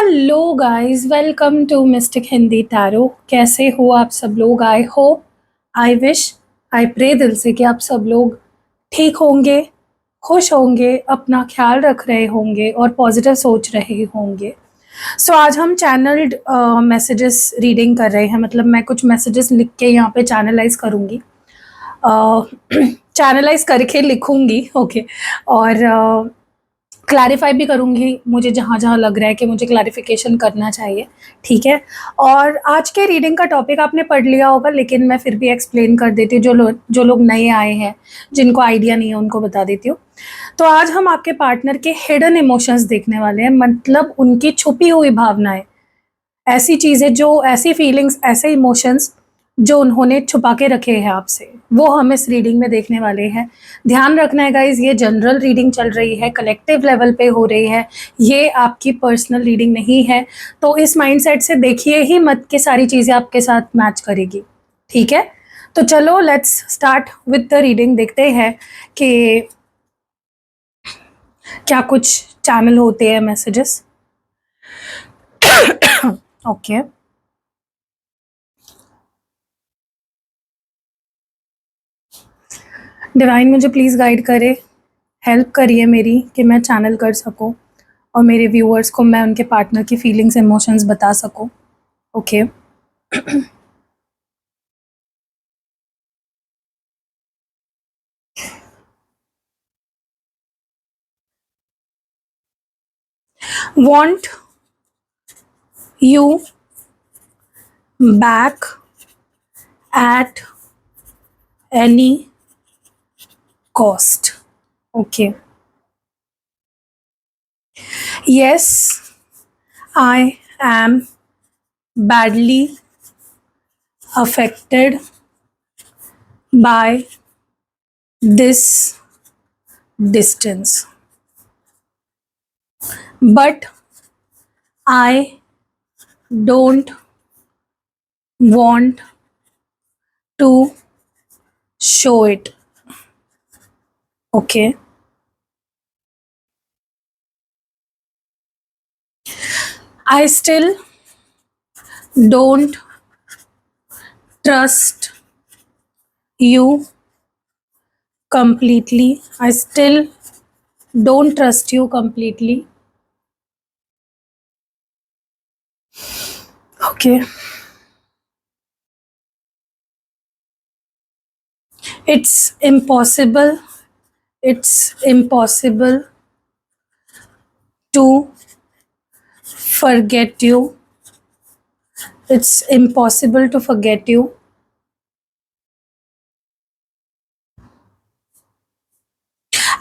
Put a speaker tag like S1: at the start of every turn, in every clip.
S1: Hello guys, welcome to mystic Hindi tarot. कैसे हो आप सब लोग? I hope, I wish, I pray दिल से कि आप सब लोग ठीक होंगे, खुश होंगे, अपना ख्याल रख रहे होंगे और पॉजिटिव सोच रहे होंगे। सो आज हम चैनल्ड मैसेजेस रीडिंग कर रहे हैं। मतलब मैं कुछ मैसेजेस लिख के यहाँ पे चैनलाइज करूँगी, चैनलाइज करके लिखूँगी, ओके। और क्लैरिफाई भी करूँगी मुझे जहाँ-जहाँ लग रहा है कि मुझे क्लैरिफ़िकेशन करना चाहिए, ठीक है? और आज के रीडिंग का टॉपिक आपने पढ़ लिया होगा, लेकिन मैं फिर भी एक्सप्लेन कर देती हूँ, जो लोग नए आए हैं, जिनको आइडिया नहीं है, उनको बता देती हूँ। तो आज हम आपके पार्टनर के हिडन इमोशंस देखने वाले हैं, मतलब उनकी छुपी हुई भावनाएँ, ऐसी चीज़ें जो ऐसी फीलिंग्स, ऐसे इमोशंस जो उन्होंने छुपा के रखे हैं आपसे, वो हम इस रीडिंग में देखने वाले हैं। ध्यान रखना है गाइज़, ये जनरल रीडिंग चल रही है, कलेक्टिव लेवल पे हो रही है, ये आपकी पर्सनल रीडिंग नहीं है। तो इस माइंडसेट से देखिए ही मत कि सारी चीज़ें आपके साथ मैच करेगी, ठीक है? तो चलो let's start with the reading. देखते हैं कि क्या कुछ चैनल होते हैं मैसेजेस। ओके डिवाइन, मुझे प्लीज़ गाइड करे, हेल्प करिए मेरी कि मैं चैनल कर सकूं और मेरे व्यूअर्स को मैं उनके पार्टनर की फीलिंग्स, इमोशंस बता सकूं। Okay want you back at any cost. Okay. Yes, I am badly affected by this distance, but I don't want to show it. Okay. I still don't trust you completely. I still don't trust you completely. Okay. It's impossible. It's impossible to forget you. It's impossible to forget you.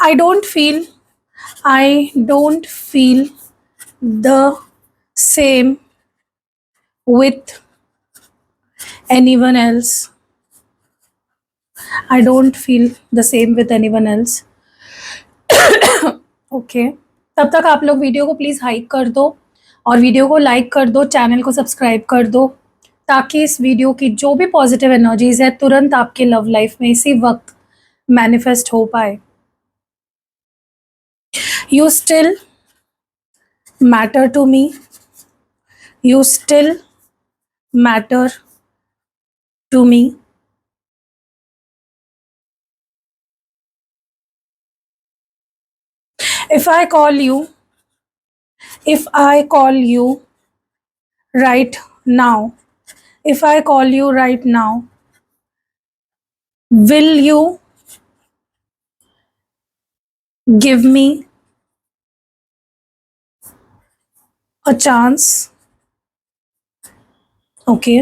S1: I don't feel I don't feel the same with anyone else. I don't feel the same with anyone else. Okay तब तक आप लोग video को please hike कर दो और video को like कर दो, चैनल को सब्सक्राइब कर दो, ताकि इस वीडियो की जो भी पॉजिटिव एनर्जीज है तुरंत आपके लव लाइफ में इसी वक्त मैनिफेस्ट हो पाए। You still matter to me, you still matter to me. if i call you if I call you right now, if I call you right now, will you give me a chance? Okay.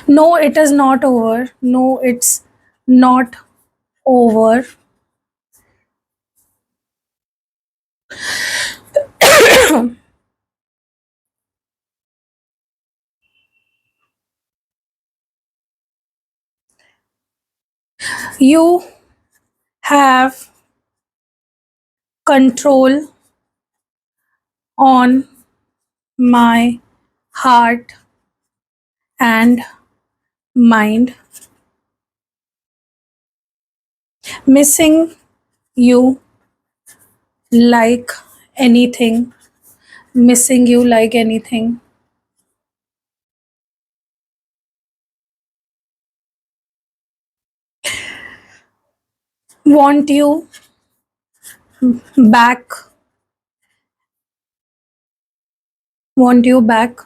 S1: No, it is not over. No, it's not over. You have control on my heart and mind. Missing you like anything missing you like anything. Want you back. Want you back.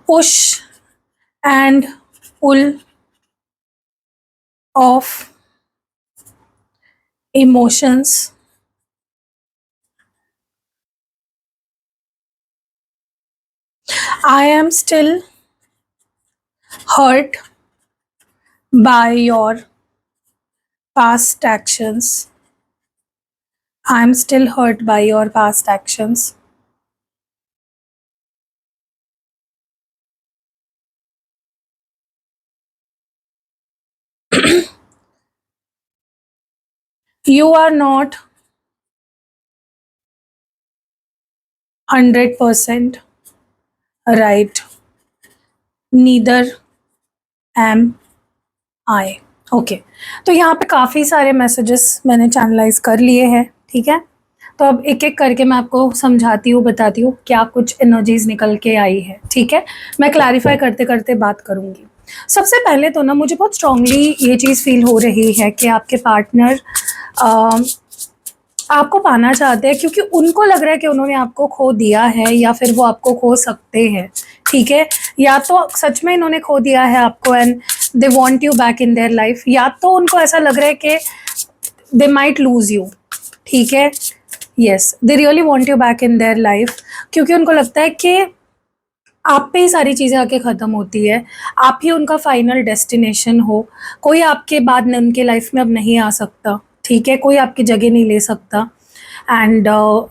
S1: Push and pull of emotions. I am still hurt by your past actions. I'm still hurt by your past actions. You are not 100% right. Neither am I. Okay, तो यहाँ पे काफ़ी सारे messages मैंने channelise कर लिए हैं, ठीक है। तो अब एक एक करके मैं आपको समझाती हूँ, बताती हूँ क्या कुछ एनर्जीज निकल के आई है, ठीक है। मैं क्लैरिफाई करते करते बात करूँगी। सबसे पहले तो ना मुझे बहुत स्ट्रांगली ये चीज़ फील हो रही है कि आपके पार्टनर आपको पाना चाहते हैं, क्योंकि उनको लग रहा है कि उन्होंने आपको खो दिया है या फिर वो आपको खो सकते हैं, ठीक है। या तो सच में इन्होंने खो दिया है आपको and they want you back in their life, या तो उनको ऐसा लग रहा है कि दे माइट लूज यू, ठीक है। Yes, they really want you back in their life, क्योंकि उनको लगता है कि आप पे ही सारी चीज़ें आके ख़त्म होती है, आप ही उनका फाइनल डेस्टिनेशन हो, कोई आपके बाद उनके लाइफ में अब नहीं आ सकता, ठीक है, कोई आपकी जगह नहीं ले सकता। एंड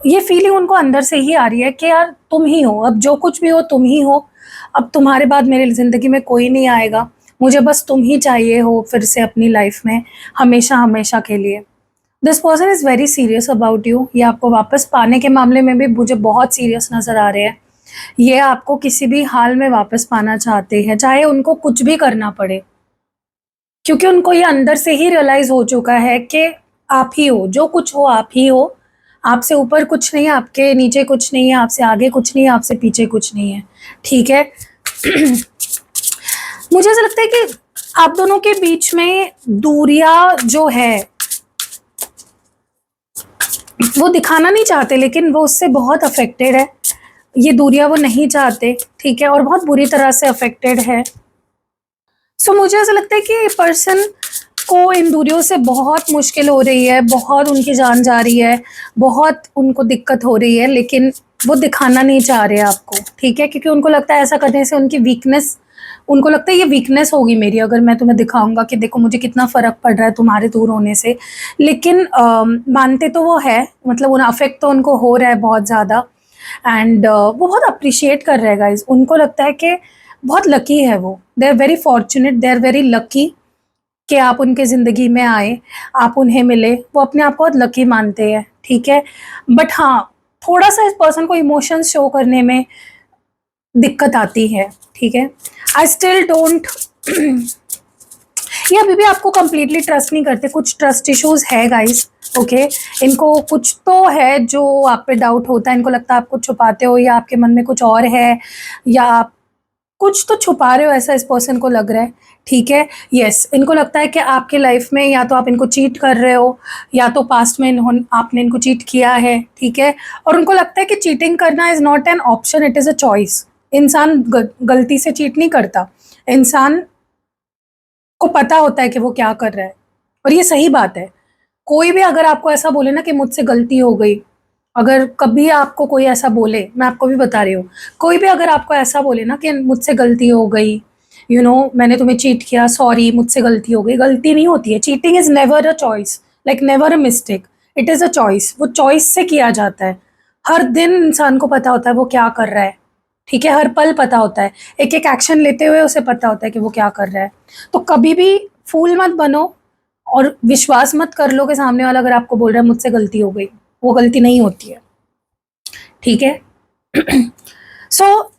S1: ये फीलिंग उनको अंदर से ही आ रही है कि यार तुम ही हो, अब जो कुछ भी हो तुम ही हो, अब तुम्हारे बाद मेरी ज़िंदगी में कोई नहीं आएगा, मुझे बस तुम ही चाहिए हो फिर से अपनी लाइफ में, हमेशा हमेशा के लिए। This person is very serious about you. ये आपको वापस पाने के मामले में भी मुझे बहुत सीरियस नज़र आ रहे हैं। ये आपको किसी भी हाल में वापस पाना चाहते हैं, चाहे उनको कुछ भी करना पड़े, क्योंकि उनको ये अंदर से ही रियलाइज़ हो चुका है कि आप ही हो, जो कुछ हो आप ही हो, आपसे ऊपर कुछ नहीं है, आपके नीचे कुछ नहीं है, आपसे आगे कुछ नहीं है, आपसे पीछे कुछ नहीं है, ठीक है। मुझे ऐसा लगता है कि आप दोनों के बीच में दूरियां जो है वो दिखाना नहीं चाहते, लेकिन वो उससे बहुत अफेक्टेड है। ये दूरियां वो नहीं चाहते, ठीक है, और बहुत बुरी तरह से अफेक्टेड है। सो मुझे ऐसा लगता है कि पर्सन को इन दूरियों से बहुत मुश्किल हो रही है, बहुत उनकी जान जा रही है, बहुत उनको दिक्कत हो रही है, लेकिन वो दिखाना नहीं चाह रहे आपको, ठीक है, क्योंकि उनको लगता है ऐसा करने से उनकी वीकनेस, उनको लगता है ये वीकनेस होगी मेरी अगर मैं तुम्हें दिखाऊंगा कि देखो मुझे कितना फ़र्क पड़ रहा है तुम्हारे दूर होने से। लेकिन मानते तो वो है, मतलब उन्हें अफेक्ट तो उनको हो रहा है बहुत ज़्यादा। एंड वो बहुत अप्रिशिएट कर रहे हैं गाइज, उनको लगता है कि बहुत लकी है वो, they are very fortunate, they are very lucky कि आप उनके ज़िंदगी में आए, आप उन्हें मिले, वो अपने आप को बहुत लकी मानते हैं, ठीक है। बट हाँ, थोड़ा सा इस पर्सन को इमोशंस शो करने में दिक्कत आती है, ठीक है। आई स्टिल डोंट, ये अभी भी आपको कंप्लीटली ट्रस्ट नहीं करते, कुछ ट्रस्ट इश्यूज है गाइस, ओके। इनको कुछ तो है जो आप पे डाउट होता है, इनको लगता है आप कुछ छुपाते हो या आपके मन में कुछ और है, या आप कुछ तो छुपा रहे हो, ऐसा इस पर्सन को लग रहा है, ठीक है। यस, इनको लगता है कि आपके लाइफ में या तो आप इनको चीट कर रहे हो, या तो पास्ट में आपने इनको चीट किया है, ठीक है। और उनको लगता है कि चीटिंग करना is not an option, it is a choice. इंसान गलती से चीट नहीं करता, इंसान को पता होता है कि वो क्या कर रहा है, और ये सही बात है। कोई भी अगर आपको ऐसा बोले ना कि मुझसे गलती हो गई, अगर कभी आपको कोई ऐसा बोले, मैं आपको भी बता रही हूँ, कोई भी अगर आपको ऐसा बोले ना कि मुझसे गलती हो गई, मैंने तुम्हें चीट किया, सॉरी मुझसे गलती हो गई, गलती नहीं होती है। Cheating is never a choice, like never a mistake, it is a choice. वो चॉइस से किया जाता है। हर दिन इंसान को पता होता है वो क्या कर रहा है, ठीक है, हर पल पता होता है, एक एक एक्शन लेते हुए उसे पता होता है कि वो क्या कर रहा है। तो कभी भी फूल मत बनो और विश्वास मत कर लो कि सामने वाला अगर आपको बोल रहा है मुझसे गलती हो गई, वो गलती नहीं होती है, ठीक है। सो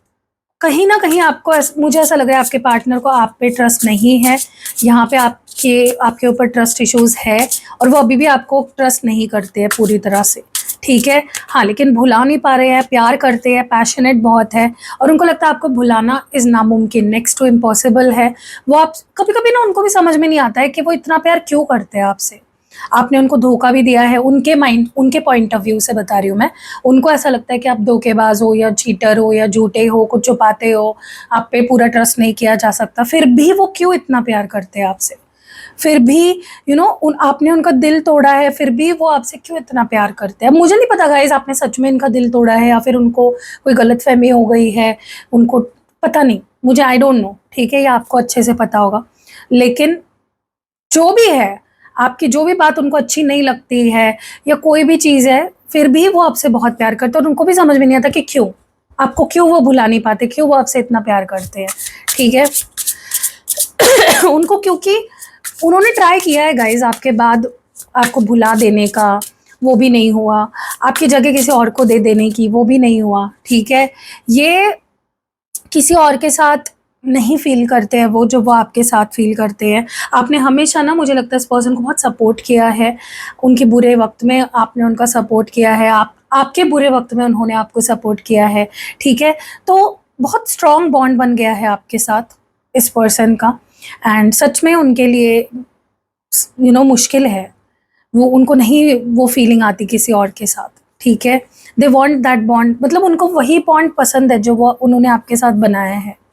S1: कहीं ना कहीं आपको मुझे ऐसा लग रहा है आपके पार्टनर को आप पे ट्रस्ट नहीं है। यहाँ पे आप कि आपके ऊपर ट्रस्ट इश्यूज है और वो अभी भी आपको ट्रस्ट नहीं करते हैं पूरी तरह से, ठीक है। हाँ, लेकिन भुला नहीं पा रहे हैं, प्यार करते हैं, पैशनेट बहुत है और उनको लगता है आपको भुलाना इज़ नामुमकिन, नेक्स्ट टू इम्पॉसिबल है। वो आप कभी-कभी ना उनको भी समझ में नहीं आता है कि वो इतना प्यार क्यों करते हैं आपसे। आपने उनको धोखा भी दिया है, उनके पॉइंट ऑफ व्यू से बता रही हूँ मैं। उनको ऐसा लगता है कि आप धोखेबाज हो या चीटर हो या झूठे हो, कुछ छुपाते हो, आप पे पूरा ट्रस्ट नहीं किया जा सकता। फिर भी वो क्यों इतना प्यार करते हैं आपसे? फिर भी आपने उनका दिल तोड़ा है, फिर भी वो आपसे क्यों इतना प्यार करते हैं? मुझे नहीं पता गाइस, आपने सच में इनका दिल तोड़ा है या फिर उनको कोई गलतफहमी हो गई है, उनको पता नहीं, मुझे आई डोंट नो, ठीक है, ये आपको अच्छे से पता होगा। लेकिन जो भी है, आपकी जो भी बात उनको अच्छी नहीं लगती है या कोई भी चीज़ है, फिर भी वो आपसे बहुत प्यार करते हैं और उनको भी समझ में नहीं आता कि क्यों? आपको क्यों वो भुला नहीं पाते, क्यों वो आपसे इतना प्यार करते हैं, ठीक है? उनको क्योंकि उन्होंने ट्राई किया है गाइस आपके बाद आपको भुला देने का, वो भी नहीं हुआ। आपकी जगह किसी और को दे देने की, वो भी नहीं हुआ, ठीक है? ये किसी और के साथ नहीं फ़ील करते हैं वो, जो वो आपके साथ फ़ील करते हैं। आपने हमेशा ना, मुझे लगता है, इस पर्सन को बहुत सपोर्ट किया है। उनके बुरे वक़्त में आपने उनका सपोर्ट किया है, आपके बुरे वक़्त में उन्होंने आपको सपोर्ट किया है, ठीक है? तो बहुत स्ट्रॉन्ग बॉन्ड बन गया है आपके साथ इस पर्सन का एंड सच में उनके लिए मुश्किल है। वो उनको नहीं वो फीलिंग आती किसी और के साथ, ठीक है? दे वांट दैट बॉन्ड, मतलब उनको वही बॉन्ड पसंद है जो वो उन्होंने आपके साथ बनाया है।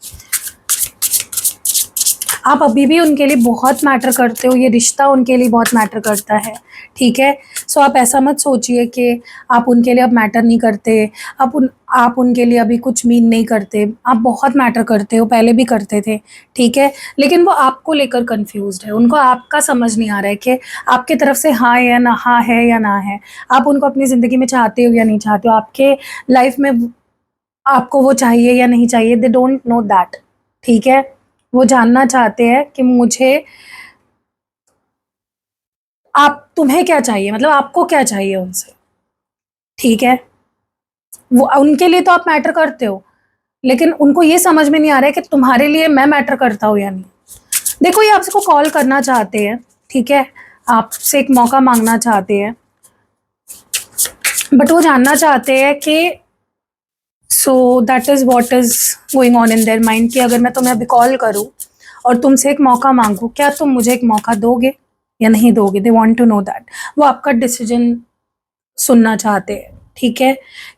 S1: आप अभी भी उनके लिए बहुत मैटर करते हो, ये रिश्ता उनके लिए बहुत मैटर करता है, ठीक है? सो आप ऐसा मत सोचिए कि आप उनके लिए अब मैटर नहीं करते, आप उनके लिए अभी कुछ मीन नहीं करते। आप बहुत मैटर करते हो, पहले भी करते थे, ठीक है? लेकिन वो आपको लेकर कन्फ्यूज़्ड है, उनको आपका समझ नहीं आ रहा है कि आपकी तरफ से हाँ या ना, हाँ है या ना है। आप उनको अपनी ज़िंदगी में चाहते हो या नहीं चाहते हो, आपके लाइफ़ में आपको वो चाहिए या नहीं चाहिए, दे डोंट नो दैट, ठीक है? वो जानना चाहते हैं कि तुम्हें क्या चाहिए, मतलब आपको क्या चाहिए उनसे, ठीक है? वो उनके लिए तो आप मैटर करते हो, लेकिन उनको ये समझ में नहीं आ रहा है कि तुम्हारे लिए मैं मैटर करता हूँ या नहीं। देखो, ये आपको कॉल करना चाहते हैं, ठीक है? आपसे एक मौका माँगना चाहते हैं, बट वो जानना चाहते हैं कि that is what is going on in their mind कि अगर मैं तुम्हें अभी कॉल करूँ और तुमसे एक मौका माँगूँ, क्या तुम मुझे एक मौका दोगे या नहीं दोगे? They want to know that. वो आपका डिसीजन सुनना चाहते हैं, ठीक है?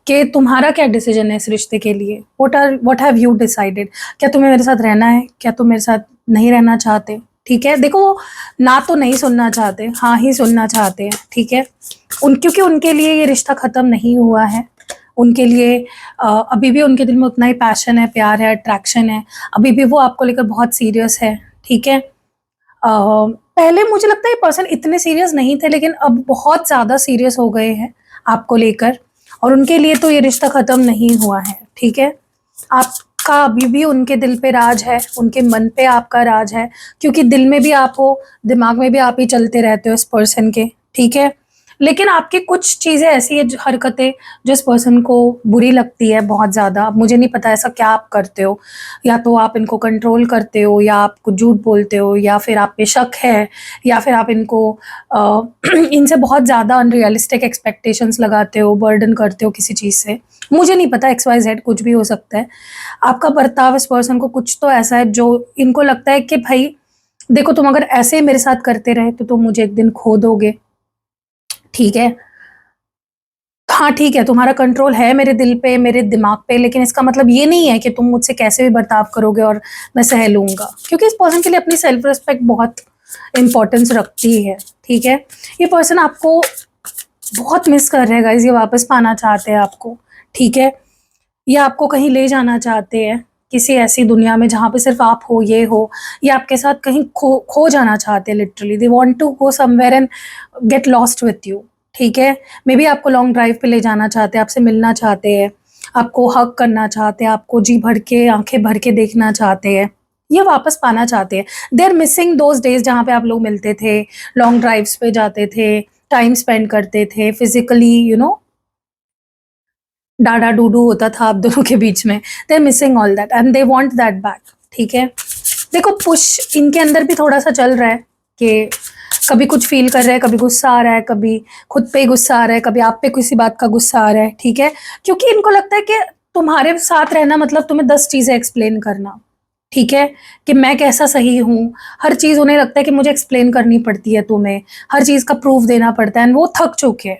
S1: कि तुम्हारा क्या डिसीजन है इस रिश्ते के लिए? What have you decided? क्या तुम्हें मेरे साथ रहना है? क्या तुम मेरे साथ नहीं रहना चाहते? ठीक है? देखो, वो ना तो नहीं सुनना चाहते, हाँ ही सुनना चाहते हैं, ठीक है? क्योंकि उनके लिए ये रिश्ता ख़त्म नहीं हुआ है। उनके लिए अभी भी उनके दिल में उतना ही पैशन है, प्यार है, अट्रैक्शन है। अभी भी वो आपको लेकर बहुत सीरियस है, ठीक है? पहले मुझे लगता है ये पर्सन इतने सीरियस नहीं थे, लेकिन अब बहुत ज़्यादा सीरियस हो गए हैं आपको लेकर और उनके लिए तो ये रिश्ता ख़त्म नहीं हुआ है, ठीक है? आपका अभी भी उनके दिल पे राज है, उनके मन पे आपका राज है, क्योंकि दिल में भी आप हो, दिमाग में भी आप ही चलते रहते हो इस पर्सन के, ठीक है? लेकिन आपकी कुछ चीज़ें ऐसी है, हरकतें जो इस पर्सन को बुरी लगती है बहुत ज़्यादा। अब मुझे नहीं पता ऐसा क्या आप करते हो, या तो आप इनको कंट्रोल करते हो या आप कुछ झूठ बोलते हो या फिर आप पे शक है या फिर आप इनको इनसे बहुत ज़्यादा अनरियलिस्टिक एक्सपेक्टेशंस लगाते हो, बर्डन करते हो किसी चीज़ से। मुझे नहीं पता, XYZ कुछ भी हो सकता है। आपका बर्ताव इस पर्सन को कुछ तो ऐसा है जो इनको लगता है कि भाई देखो, तुम अगर ऐसे ही मेरे साथ करते रहे तो तुम मुझे एक दिन खो दोगे, ठीक है? हाँ, ठीक है, तुम्हारा कंट्रोल है मेरे दिल पे, मेरे दिमाग पे, लेकिन इसका मतलब ये नहीं है कि तुम मुझसे कैसे भी बर्ताव करोगे और मैं सह लूँगा। क्योंकि इस पर्सन के लिए अपनी सेल्फ रिस्पेक्ट बहुत इम्पोर्टेंस रखती है, ठीक है? ये पर्सन आपको बहुत मिस कर रहे हैं गाइज़, ये वापस पाना चाहते हैं आपको, ठीक है? ये आपको कहीं ले जाना चाहते हैं, किसी ऐसी दुनिया में जहाँ पे सिर्फ़ आप हो, ये हो, या आपके साथ कहीं खो जाना चाहते हैं literally. They want to go somewhere and get lost with you, ठीक है? मेबी आपको लॉन्ग ड्राइव पे ले जाना चाहते हैं, आपसे मिलना चाहते हैं, आपको हग करना चाहते हैं, आपको जी भर के, आँखें भर के देखना चाहते हैं, ये वापस पाना चाहते हैं। They are missing those days जहाँ पे आप लोग मिलते थे, लॉन्ग ड्राइव्स पे जाते थे, टाइम स्पेंड करते थे, फिज़िकली डाडा-डूडू होता था आप दोनों के बीच में। They are missing all that and they want that back, ठीक है? देखो, पुश इनके अंदर भी थोड़ा-सा चल रहा है, कि कभी कुछ फील कर रहा है, कभी गुस्सा आ रहा है, कभी खुद पे गुस्सा आ रहा है, कभी आप पे किसी बात का गुस्सा आ रहा है, ठीक है। क्योंकि इनको लगता है कि तुम्हारे साथ रहना मतलब तुम्हें 10 चीजें एक्सप्लेन करना, ठीक है, कि मैं कैसा सही हूँ। हर चीज उन्हें लगता है कि मुझे एक्सप्लेन करनी पड़ती है, तुम्हें हर चीज का प्रूफ देना पड़ता है, वो थक चुके हैं।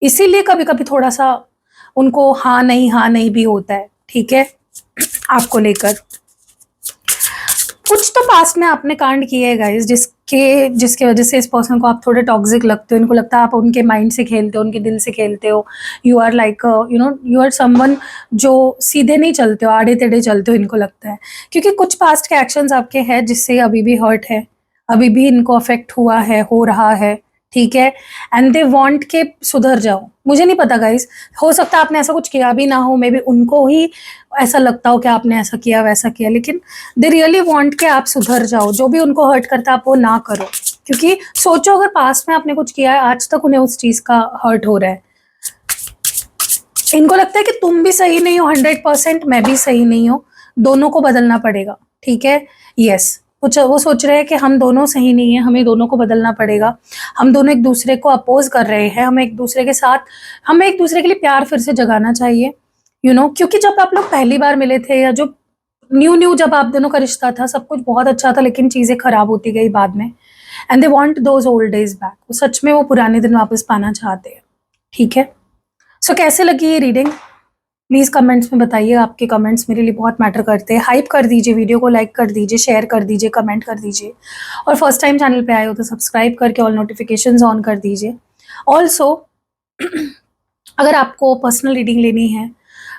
S1: इसीलिए कभी कभी थोड़ा सा उनको हाँ नहीं भी होता है, ठीक है, आपको लेकर। कुछ तो पास्ट में आपने कांड किए हैं गाइस, जिसके वजह से इस पर्सन को आप थोड़े टॉक्सिक लगते हो। इनको लगता है आप उनके माइंड से खेलते हो, उनके दिल से खेलते हो। You are like you are someone जो सीधे नहीं चलते हो, आड़े टेढ़े चलते हो, इनको लगता है। क्योंकि कुछ पास्ट के एक्शंस आपके हैं जिससे अभी भी हर्ट है, अभी भी इनको अफेक्ट हुआ है, हो रहा है, ठीक है। एंड दे वांट के सुधर जाओ। मुझे नहीं पता गाइस, हो सकता है आपने ऐसा कुछ किया भी ना हो, मे बी उनको ही ऐसा लगता हो कि आपने ऐसा किया वैसा किया, लेकिन दे रियली वांट के आप सुधर जाओ। जो भी उनको हर्ट करता है आप वो ना करो। क्योंकि सोचो, अगर पास्ट में आपने कुछ किया है, आज तक उन्हें उस चीज का हर्ट हो रहा है। इनको लगता है कि तुम भी सही नहीं हो 100%, मैं भी सही नहीं हूँ, दोनों को बदलना पड़ेगा, ठीक है। यस, वो सोच रहे हैं कि हम दोनों सही नहीं है, हमें दोनों को बदलना पड़ेगा। हम दोनों एक दूसरे को अपोज कर रहे हैं, हमें एक दूसरे के साथ, हमें एक दूसरे के लिए प्यार फिर से जगाना चाहिए, क्योंकि जब आप लोग पहली बार मिले थे, या जो न्यू जब आप दोनों का रिश्ता था, सब कुछ बहुत अच्छा था, लेकिन चीजें खराब होती गई बाद में। And they want those old days back. वो सच में वो पुराने दिन वापस पाना चाहते हैं, ठीक है। सो कैसे लगी ये रीडिंग, प्लीज़ कमेंट्स में बताइए। आपके कमेंट्स मेरे लिए बहुत मैटर करते हैं। हाइप कर दीजिए, वीडियो को लाइक कर दीजिए, शेयर कर दीजिए, कमेंट कर दीजिए। और फर्स्ट टाइम चैनल पे आए हो तो सब्सक्राइब करके ऑल नोटिफिकेशंस ऑन कर दीजिए। ऑल्सो अगर आपको पर्सनल रीडिंग लेनी है,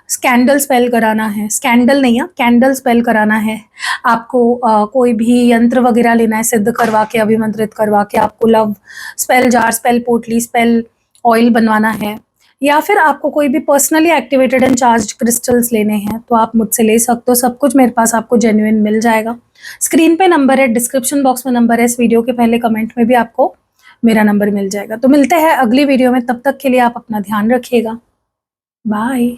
S1: स्कैंडल स्पेल कराना है, स्कैंडल नहीं है, कैंडल स्पेल कराना है आपको, कोई भी यंत्र वगैरह लेना है, सिद्ध करवा के, अभिमंत्रित करवा के, आपको लव स्पेल जार, स्पेल पोटली, स्पेल ऑयल बनवाना है, या फिर आपको कोई भी personally activated and charged crystals लेने हैं, तो आप मुझसे ले सकते हो। सब कुछ मेरे पास आपको जेन्युइन मिल जाएगा। स्क्रीन पे नंबर है, डिस्क्रिप्शन बॉक्स में नंबर है, इस वीडियो के पहले कमेंट में भी आपको मेरा नंबर मिल जाएगा। तो मिलते हैं अगली वीडियो में, तब तक के लिए आप अपना ध्यान रखिएगा। बाय।